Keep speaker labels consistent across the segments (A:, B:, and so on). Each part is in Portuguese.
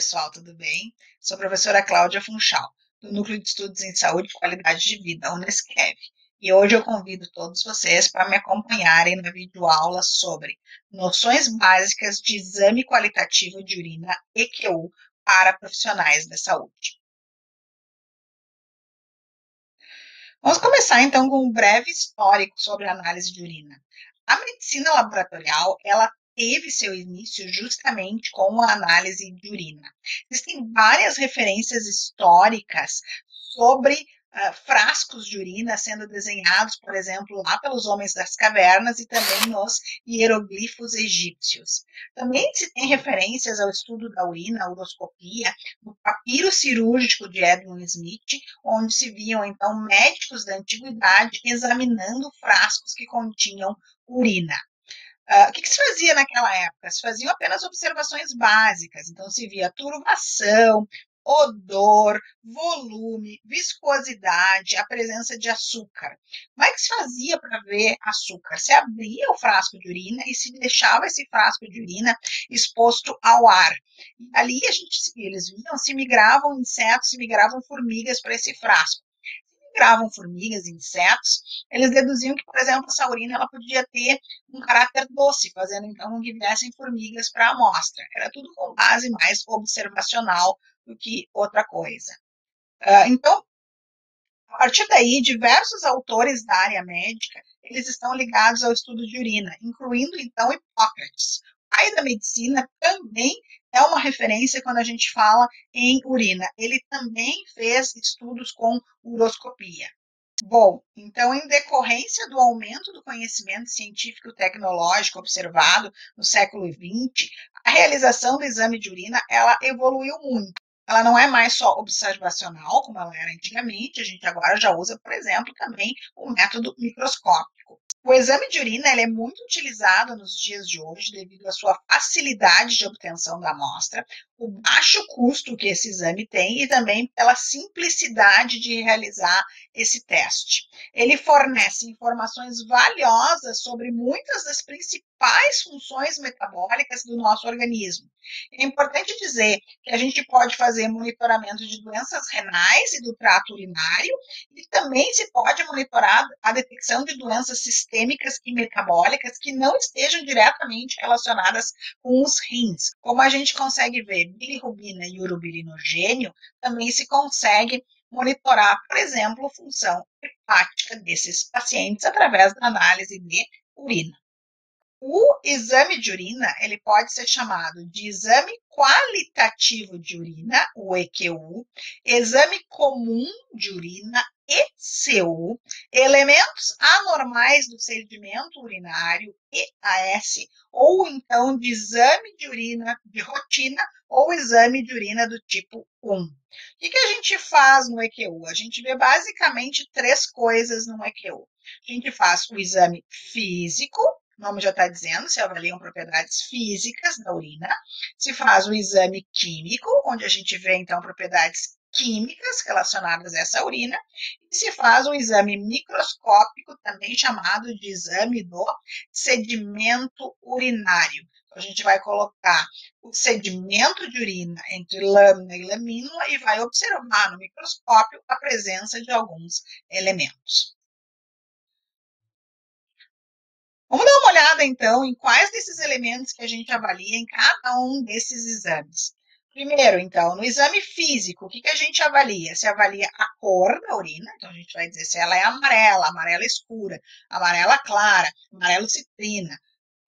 A: pessoal, tudo bem? Sou a professora Cláudia Funchal, do Núcleo de Estudos em Saúde e Qualidade de Vida, Unesquev. E hoje eu convido todos vocês para me acompanharem na videoaula sobre noções básicas de exame qualitativo de urina, EQU, para profissionais da saúde. Vamos começar então com um breve histórico sobre a análise de urina. A medicina laboratorial, ela teve seu início justamente com a análise de urina. Existem várias referências históricas sobre frascos de urina sendo desenhados, por exemplo, lá pelos homens das cavernas e também nos hieroglifos egípcios. Também se tem referências ao estudo da urina, a uroscopia, no papiro cirúrgico de Edwin Smith, onde se viam, então, médicos da antiguidade examinando frascos que continham urina. O que se fazia naquela época? Se faziam apenas observações básicas, então se via turvação, odor, volume, viscosidade, a presença de açúcar. Como é que se fazia para ver açúcar? Se abria o frasco de urina e se deixava esse frasco de urina exposto ao ar. E ali eles viam se migravam insetos, se migravam formigas para esse frasco. Migravam formigas, insetos, eles deduziam que, por exemplo, essa urina ela podia ter um caráter doce, fazendo então que viessem formigas para a amostra. Era tudo com base mais observacional do que outra coisa. Então, a partir daí, diversos autores da área médica, eles estão ligados ao estudo de urina, incluindo então Hipócrates. O pai da medicina também é uma referência quando a gente fala em urina. Ele também fez estudos com uroscopia. Bom, então, em decorrência do aumento do conhecimento científico e tecnológico observado no século XX, a realização do exame de urina, ela evoluiu muito. Ela não é mais só observacional, como ela era antigamente, a gente agora já usa, por exemplo, também o método microscópico. O exame de urina ele é muito utilizado nos dias de hoje devido à sua facilidade de obtenção da amostra, o baixo custo que esse exame tem e também pela simplicidade de realizar esse teste. Ele fornece informações valiosas sobre muitas das principais funções metabólicas do nosso organismo. É importante dizer que a gente pode fazer monitoramento de doenças renais e do trato urinário e também se pode monitorar a detecção de doenças sistêmicas e metabólicas que não estejam diretamente relacionadas com os rins. Como a gente consegue ver bilirrubina e urobilinogênio, também se consegue monitorar, por exemplo, a função hepática desses pacientes através da análise de urina. O exame de urina, ele pode ser chamado de exame qualitativo de urina, o EQU, exame comum de urina, ECU, elementos anormais do sedimento urinário, EAS, ou então de exame de urina de rotina ou exame de urina do tipo 1. O que a gente faz no EQU? A gente vê basicamente três coisas no EQU. A gente faz o exame físico, o nome já está dizendo, se avaliam propriedades físicas da urina, se faz o exame químico, onde a gente vê, então, propriedades químicas relacionadas a essa urina, e se faz o exame microscópico, também chamado de exame do sedimento urinário. Então, a gente vai colocar o sedimento de urina entre lâmina e lamínula e vai observar no microscópio a presença de alguns elementos. Vamos dar uma olhada, então, em quais desses elementos que a gente avalia em cada um desses exames. Primeiro, então, no exame físico, o que a gente avalia? Se avalia a cor da urina, então a gente vai dizer se ela é amarela, amarela escura, amarela clara, amarelo citrina.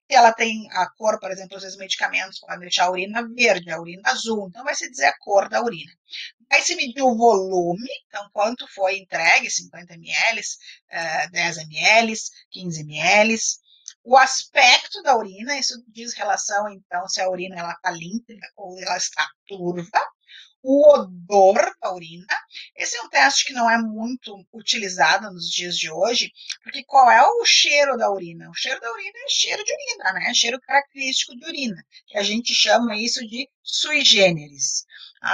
A: Se ela tem a cor, por exemplo, os medicamentos podem deixar a urina verde, a urina azul, então vai se dizer a cor da urina. Vai se medir o volume, então quanto foi entregue, 50 ml, 10 ml, 15 ml. O aspecto da urina, isso diz relação, então, se a urina está límpida ou ela está turva. O odor da urina, esse é um teste que não é muito utilizado nos dias de hoje, porque qual é o cheiro da urina? O cheiro da urina é cheiro de urina, né? Cheiro característico de urina, que a gente chama isso de sui generis.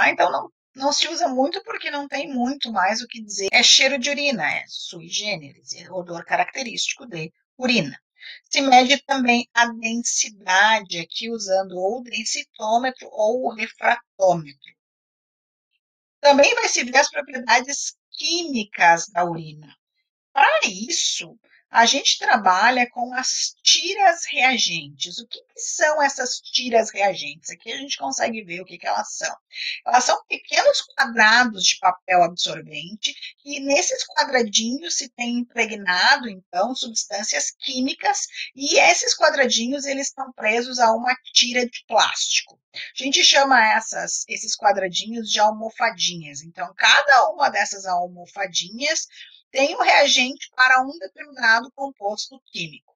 A: Então não se usa muito porque não tem muito mais o que dizer. É cheiro de urina, é sui generis, é odor característico de urina. Se mede também a densidade, aqui usando ou o densitômetro ou o refratômetro. Também vai se ver as propriedades químicas da urina. Para isso, a gente trabalha com as tiras reagentes. O que são essas tiras reagentes? Aqui a gente consegue ver o que elas são. Elas são pequenos quadrados de papel absorvente e nesses quadradinhos se tem impregnado, então, substâncias químicas e esses quadradinhos eles estão presos a uma tira de plástico. A gente chama esses quadradinhos de almofadinhas. Então, cada uma dessas almofadinhas tem um reagente para um determinado composto químico.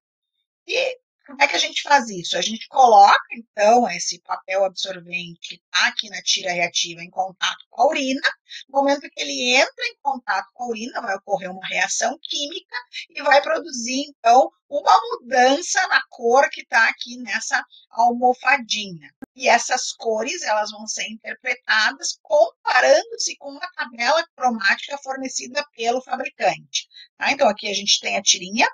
A: E como é que a gente faz isso? A gente coloca, então, esse papel absorvente que está aqui na tira reativa em contato com a urina. No momento que ele entra em contato com a urina, vai ocorrer uma reação química e vai produzir, então, uma mudança na cor que está aqui nessa almofadinha. E essas cores elas vão ser interpretadas comparando-se com uma tabela cromática fornecida pelo fabricante. Tá? Então, aqui a gente tem a tirinha,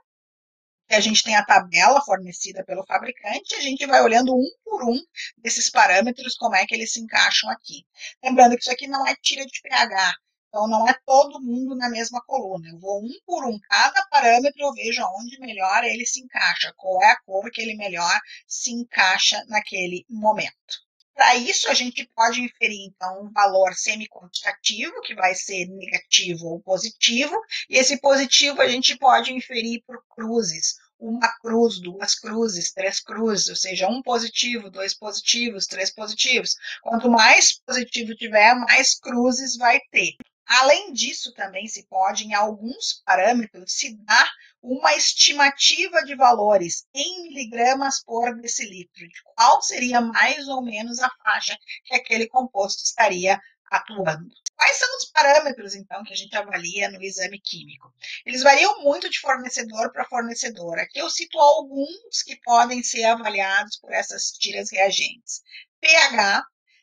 A: a gente tem a tabela fornecida pelo fabricante, a gente vai olhando um por um desses parâmetros, como é que eles se encaixam aqui. Lembrando que isso aqui não é tira de pH, então não é todo mundo na mesma coluna. Eu vou um por um, cada parâmetro eu vejo aonde melhor ele se encaixa, qual é a cor que ele melhor se encaixa naquele momento. Para isso, a gente pode inferir, então, um valor semi-quantitativo, que vai ser negativo ou positivo, e esse positivo a gente pode inferir por cruzes. Uma cruz, duas cruzes, três cruzes, ou seja, um positivo, dois positivos, três positivos. Quanto mais positivo tiver, mais cruzes vai ter. Além disso, também se pode, em alguns parâmetros, se dar uma estimativa de valores em miligramas por decilitro, de qual seria mais ou menos a faixa que aquele composto estaria atuando. Quais são os parâmetros, então, que a gente avalia no exame químico? Eles variam muito de fornecedor para fornecedor. Aqui eu cito alguns que podem ser avaliados por essas tiras reagentes. pH,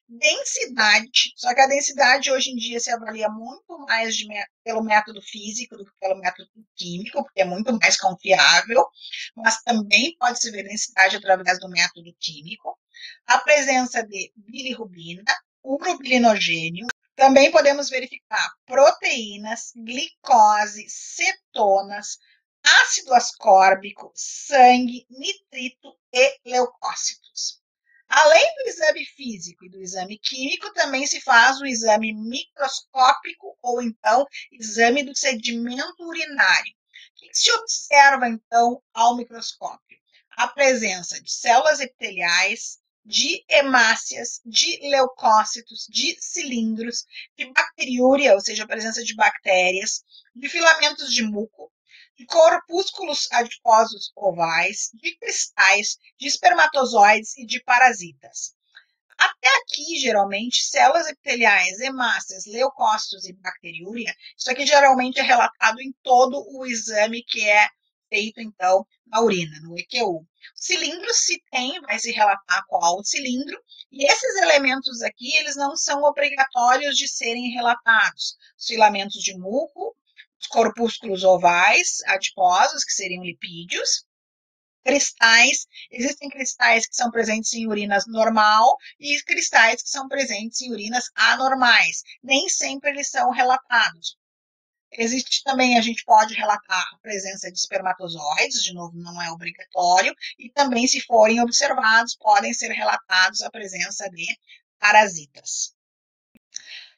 A: densidade, só que a densidade hoje em dia se avalia muito mais pelo método físico do que pelo método químico, porque é muito mais confiável, mas também pode se ver densidade através do método químico. A presença de bilirrubina, urobilinogênio, também podemos verificar proteínas, glicose, cetonas, ácido ascórbico, sangue, nitrito e leucócitos. Além do exame físico e do exame químico, também se faz o exame microscópico ou então exame do sedimento urinário. O que se observa então ao microscópio? A presença de células epiteliais, de hemácias, de leucócitos, de cilindros, de bacteriúria, ou seja, a presença de bactérias, de filamentos de muco, de corpúsculos adiposos ovais, de cristais, de espermatozoides e de parasitas. Até aqui, geralmente, células epiteliais, hemácias, leucócitos e bacteriúria, isso aqui geralmente é relatado em todo o exame que é feito, então, na urina, no EQU. Cilindro, se tem, vai se relatar qual o cilindro, e esses elementos aqui, eles não são obrigatórios de serem relatados. Os filamentos de muco, os corpúsculos ovais, adiposos, que seriam lipídios, cristais, existem cristais que são presentes em urinas normal e cristais que são presentes em urinas anormais. Nem sempre eles são relatados. Existe também, a gente pode relatar a presença de espermatozoides, de novo, não é obrigatório, e também, se forem observados, podem ser relatados a presença de parasitas.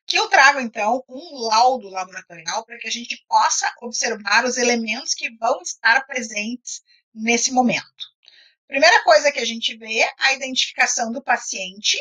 A: Que eu trago, então, um laudo laboratorial para que a gente possa observar os elementos que vão estar presentes nesse momento. Primeira coisa que a gente vê é a identificação do paciente.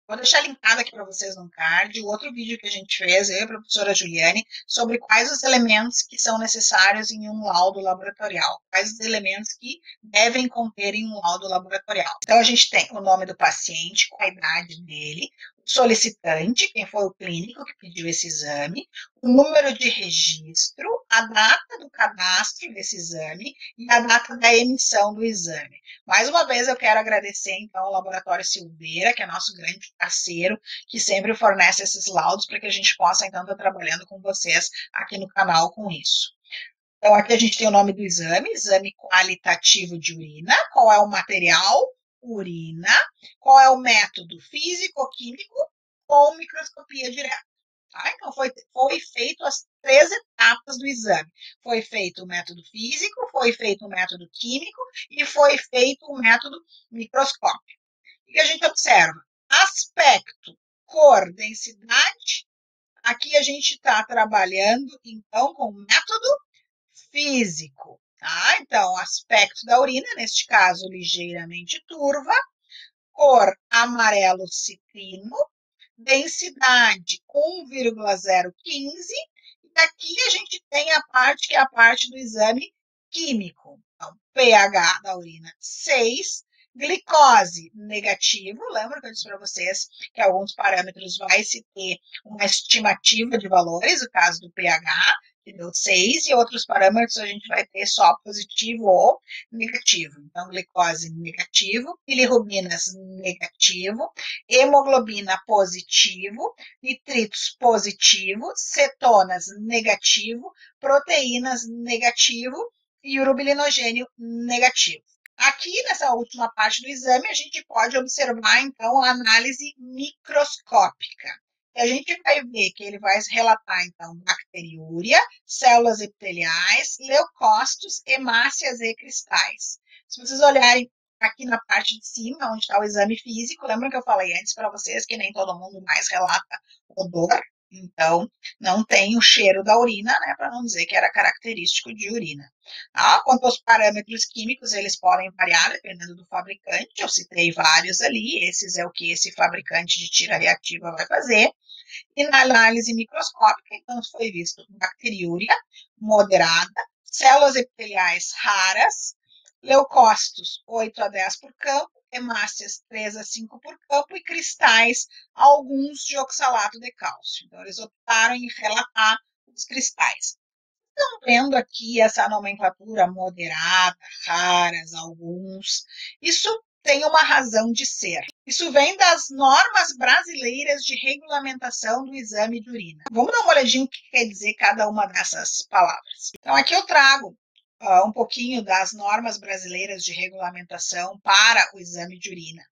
A: Vou deixar linkado aqui para vocês no card o outro vídeo que a gente fez, eu e a professora Juliane, sobre quais os elementos que são necessários em um laudo laboratorial, quais os elementos que devem conter em um laudo laboratorial. Então, a gente tem o nome do paciente, com a idade dele, o solicitante, quem foi o clínico que pediu esse exame, o número de registro, a data do cadastro desse exame e a data da emissão do exame. Mais uma vez, eu quero agradecer, então, ao Laboratório Silveira, que é nosso grande parceiro, que sempre fornece esses laudos para que a gente possa, então, estar trabalhando com vocês aqui no canal com isso. Então, aqui a gente tem o nome do exame, exame qualitativo de urina, qual é o material, urina, qual é o método físico-químico ou microscopia direta. Tá? Então, foi feito as 3 etapas do exame. Foi feito o método físico, foi feito o método químico e foi feito o método microscópico. O que a gente observa? Aspecto, cor, densidade. Aqui a gente está trabalhando, então, com o método físico. Tá? Então, aspecto da urina, neste caso, ligeiramente turva, cor amarelo citrino, densidade 1,015, e aqui a gente tem a parte que é a parte do exame químico. Então, pH da urina 6, glicose negativo, lembra que eu disse para vocês que alguns parâmetros vai se ter uma estimativa de valores, o caso do pH, que deu 6, e outros parâmetros a gente vai ter só positivo ou negativo. Então, glicose negativo, bilirrubinas negativo, hemoglobina positivo, nitritos positivo, cetonas negativo, proteínas negativo e urobilinogênio negativo. Aqui, nessa última parte do exame, a gente pode observar, então, a análise microscópica. E a gente vai ver que ele vai relatar, então, bacteriúria, células epiteliais, leucócitos, hemácias e cristais. Se vocês olharem aqui na parte de cima, onde está o exame físico, lembra que eu falei antes para vocês que nem todo mundo mais relata odor? Então, não tem o cheiro da urina, né, para não dizer que era característico de urina. Quanto aos parâmetros químicos, eles podem variar dependendo do fabricante. Eu citei vários ali, esses é o que esse fabricante de tira reativa vai fazer. E na análise microscópica, então, foi visto bacteriúria moderada, células epiteliais raras, leucócitos 8 a 10 por campo, hemácias 3 a 5 por campo e cristais, alguns de oxalato de cálcio. Então, eles optaram em relatar os cristais. Estão vendo aqui essa nomenclatura moderada, raras, alguns. Isso tem uma razão de ser. Isso vem das normas brasileiras de regulamentação do exame de urina. Vamos dar uma olhadinha o que quer dizer cada uma dessas palavras. Então, aqui eu trago um pouquinho das normas brasileiras de regulamentação para o exame de urina.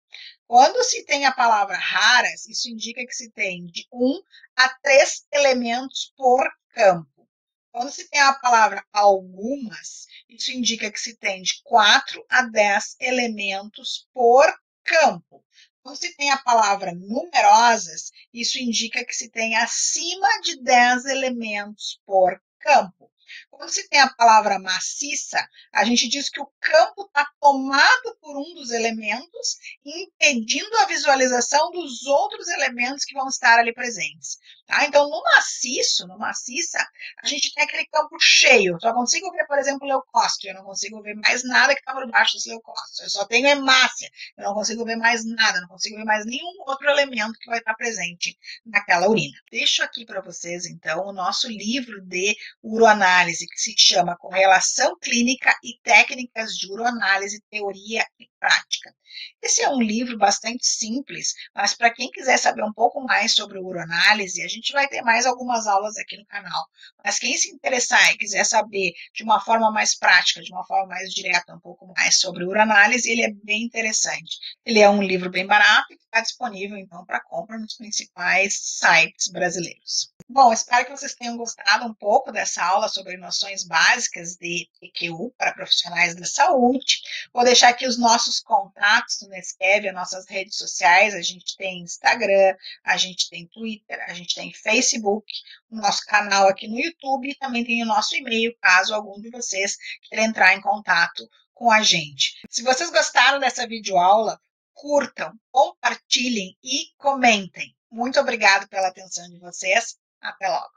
A: Quando se tem a palavra raras, isso indica que se tem de 1 a 3 elementos por campo. Quando se tem a palavra algumas, isso indica que se tem de 4 a 10 elementos por campo. Quando se tem a palavra numerosas, isso indica que se tem acima de 10 elementos por campo. Quando se tem a palavra maciça, a gente diz que o campo está tomado por um dos elementos, impedindo a visualização dos outros elementos que vão estar ali presentes. Tá? Então, no maciça, a gente tem aquele campo cheio. Só consigo ver, por exemplo, leucócito. Eu não consigo ver mais nada que está por baixo desse leucócito. Eu só tenho hemácia. Eu não consigo ver mais nada. Não consigo ver mais nenhum outro elemento que vai estar presente naquela urina. Deixo aqui para vocês, então, o nosso livro de uroanálise, que se chama Correlação Clínica e Técnicas de Uroanálise, Teoria e Prática. Esse é um livro bastante simples, mas para quem quiser saber um pouco mais sobre uroanálise, a gente vai ter mais algumas aulas aqui no canal. Mas quem se interessar e quiser saber de uma forma mais prática, de uma forma mais direta, um pouco mais sobre uroanálise, ele é bem interessante. Ele é um livro bem barato e está disponível, então, para compra nos principais sites brasileiros. Bom, espero que vocês tenham gostado um pouco dessa aula sobre noções básicas de EQU para profissionais da saúde. Vou deixar aqui os nossos contatos no Nescrev, as nossas redes sociais. A gente tem Instagram, a gente tem Twitter, a gente tem Facebook, o nosso canal aqui no YouTube e também tem o nosso e-mail, caso algum de vocês queira entrar em contato com a gente. Se vocês gostaram dessa videoaula, curtam, compartilhem e comentem. Muito obrigada pela atenção de vocês. Até logo.